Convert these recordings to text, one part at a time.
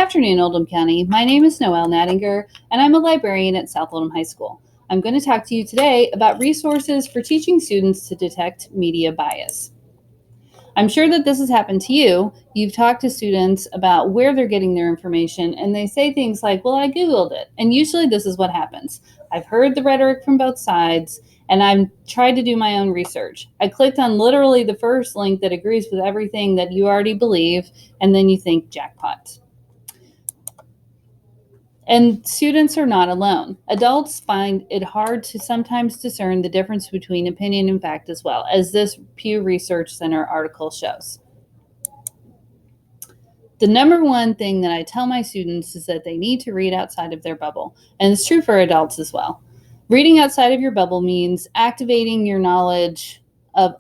afternoon, Oldham County. My name is Noel Gnadinger, and I'm a librarian at South Oldham High School. I'm going to talk to you today about resources for teaching students to detect media bias. I'm sure that this has happened to you. You've talked to students about where they're getting their information, and they say things like, well, I Googled it. And usually this is what happens. I've heard the rhetoric from both sides, and I've tried to do my own research. I clicked on literally the first link that agrees with everything that you already believe, and then you think jackpot. And students are not alone. Adults find it hard to sometimes discern the difference between opinion and fact as well, as this Pew Research Center article shows. The number one thing that I tell my students is that they need to read outside of their bubble, and it's true for adults as well. Reading outside of your bubble means activating your knowledge of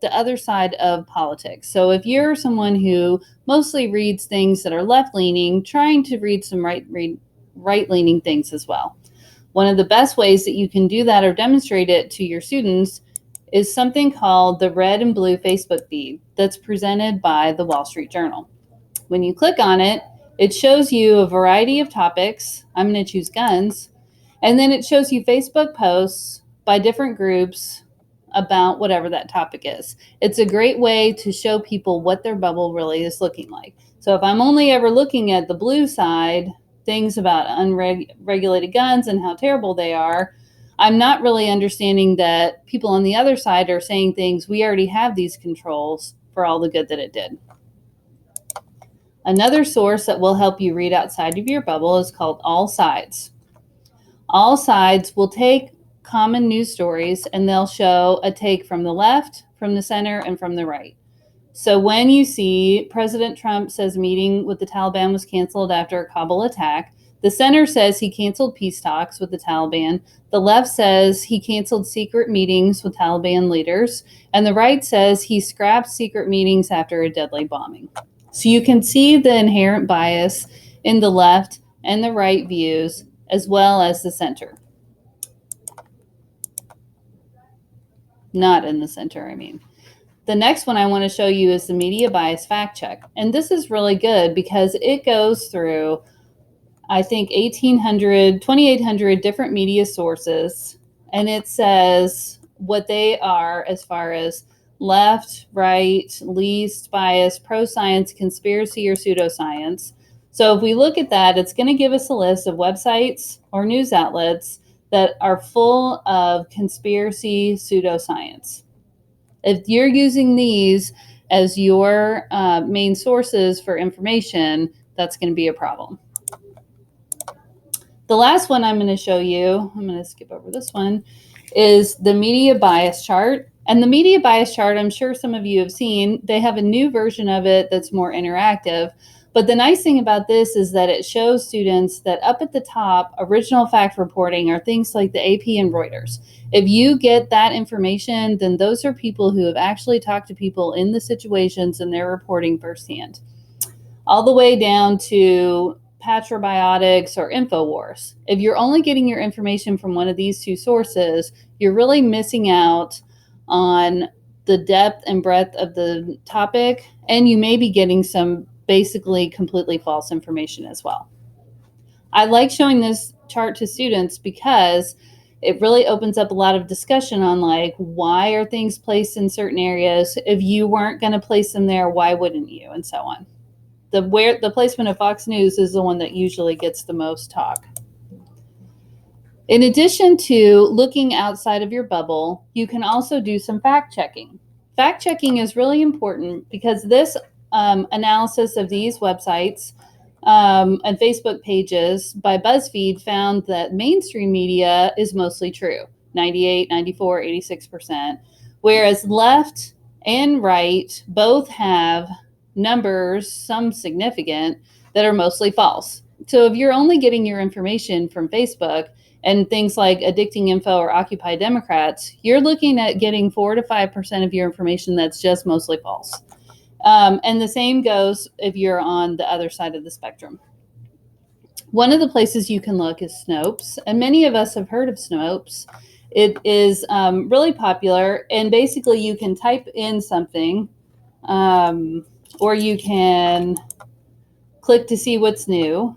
the other side of politics. So if you're someone who mostly reads things that are left-leaning, trying to read some right-leaning things as well. One of the best ways that you can do that or demonstrate it to your students is something called the red and blue Facebook feed that's presented by the Wall Street Journal. When you click on it, it shows you a variety of topics. I'm going to choose guns. And then it shows you Facebook posts by different groups about whatever that topic is. It's a great way to show people what their bubble really is looking like. So if I'm only ever looking at the blue side, things about unregulated guns and how terrible they are, I'm not really understanding that people on the other side are saying things, we already have these controls for all the good that it did. Another source that will help you read outside of your bubble is called All Sides. All Sides will take common news stories and they'll show a take from the left, from the center, and from the right. So when you see President Trump says meeting with the Taliban was canceled after a Kabul attack, the center says he canceled peace talks with the Taliban, the left says he canceled secret meetings with Taliban leaders, and the right says he scrapped secret meetings after a deadly bombing. So you can see the inherent bias in the left and the right views, as well as the center. Not in the center, I mean. The next one I want to show you is the media bias fact check. And this is really good because it goes through, I think, 2,800 different media sources. And it says what they are as far as left, right, least bias, pro-science, conspiracy, or pseudoscience. So if we look at that, it's going to give us a list of websites or news outlets that are full of conspiracy pseudoscience. If you're using these as your main sources for information, that's going to be a problem. The last one I'm going to show you, I'm going to skip over this one, is the media bias chart. And the media bias chart, I'm sure some of you have seen, they have a new version of it that's more interactive. But the nice thing about this is that it shows students that up at the top, original fact reporting are things like the AP and Reuters. If you get that information, then those are people who have actually talked to people in the situations and they're reporting firsthand. All the way down to Patrobiotics or InfoWars. If you're only getting your information from one of these two sources, you're really missing out on the depth and breadth of the topic, and you may be getting some basically completely false information as well. I like showing this chart to students because it really opens up a lot of discussion on like, why are things placed in certain areas? If you weren't going to place them there, why wouldn't you? And so on. The placement of Fox News is the one that usually gets the most talk. In addition to looking outside of your bubble, you can also do some fact checking. Fact checking is really important because this analysis of these websites and Facebook pages by BuzzFeed found that mainstream media is mostly true, 98, 94, 86%, whereas left and right both have numbers, some significant, that are mostly false. So if you're only getting your information from Facebook and things like Addicting Info or Occupy Democrats, you're looking at getting 4 to 5% of your information that's just mostly false. And the same goes if you're on the other side of the spectrum. One of the places you can look is Snopes, and many of us have heard of Snopes. It is really popular, and basically you can type in something, or you can click to see what's new,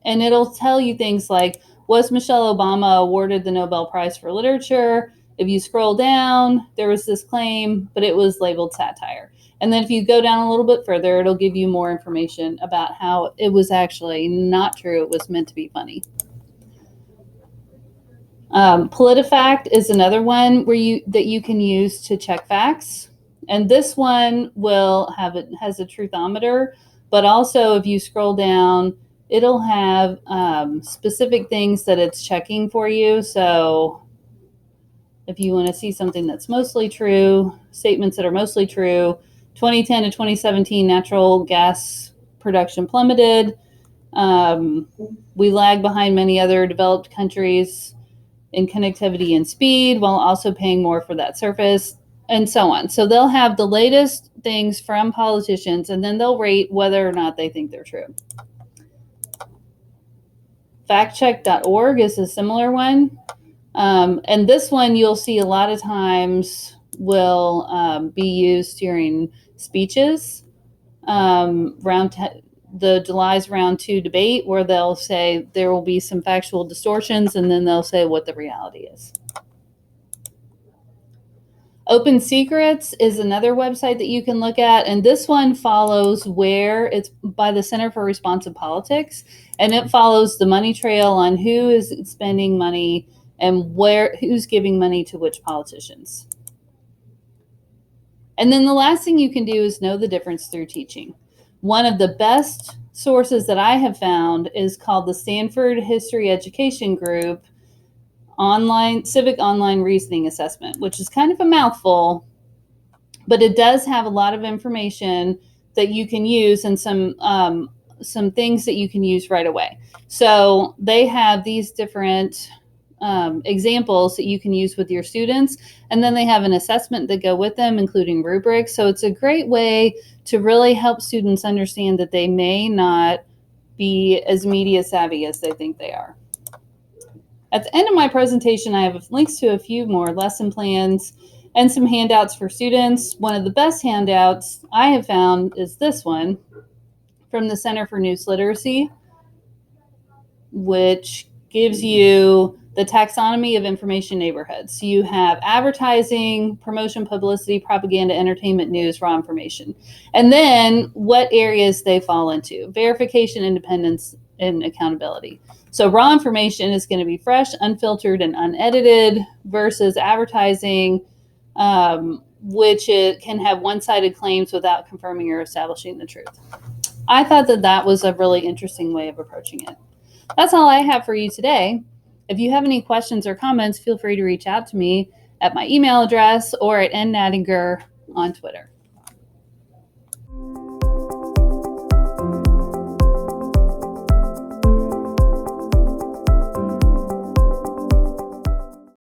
and it'll tell you things like, was Michelle Obama awarded the Nobel Prize for Literature? If you scroll down, there was this claim, but it was labeled satire. And then if you go down a little bit further, it'll give you more information about how it was actually not true. It was meant to be funny. Politifact is another one that you can use to check facts. And this one has a truthometer, but also if you scroll down, it'll have specific things that it's checking for you. So if you want to see something that's mostly true, statements that are mostly true, 2010 to 2017 natural gas production plummeted. We lag behind many other developed countries in connectivity and speed while also paying more for that service, and so on. So they'll have the latest things from politicians, and then they'll rate whether or not they think they're true. Factcheck.org is a similar one. And this one you'll see a lot of times will be used during speeches. The July's round 2 debate, where they'll say there will be some factual distortions, and then they'll say what the reality is. Open Secrets is another website that you can look at, and this one follows where it's by the Center for Responsive Politics, and it follows the money trail on who is spending money and who's giving money to which politicians. And then the last thing you can do is know the difference through teaching. One of the best sources that I have found is called the Stanford History Education Group Civic Online Reasoning Assessment, which is kind of a mouthful, but it does have a lot of information that you can use and some things that you can use right away. So they have these different examples that you can use with your students, and then they have an assessment that go with them, including rubrics. So it's a great way to really help students understand that they may not be as media savvy as they think they are. At the end of my presentation, I have links to a few more lesson plans and some handouts for students. One of the best handouts I have found is this one from the Center for News Literacy, which gives you the taxonomy of information neighborhoods. So you have advertising, promotion, publicity, propaganda, entertainment, news, raw information. And then what areas they fall into: verification, independence, and accountability. So raw information is going to be fresh, unfiltered, and unedited, versus advertising, which it can have one-sided claims without confirming or establishing the truth. I thought that was a really interesting way of approaching it. That's all I have for you today. If you have any questions or comments, feel free to reach out to me at my email address or at Gnadinger on Twitter.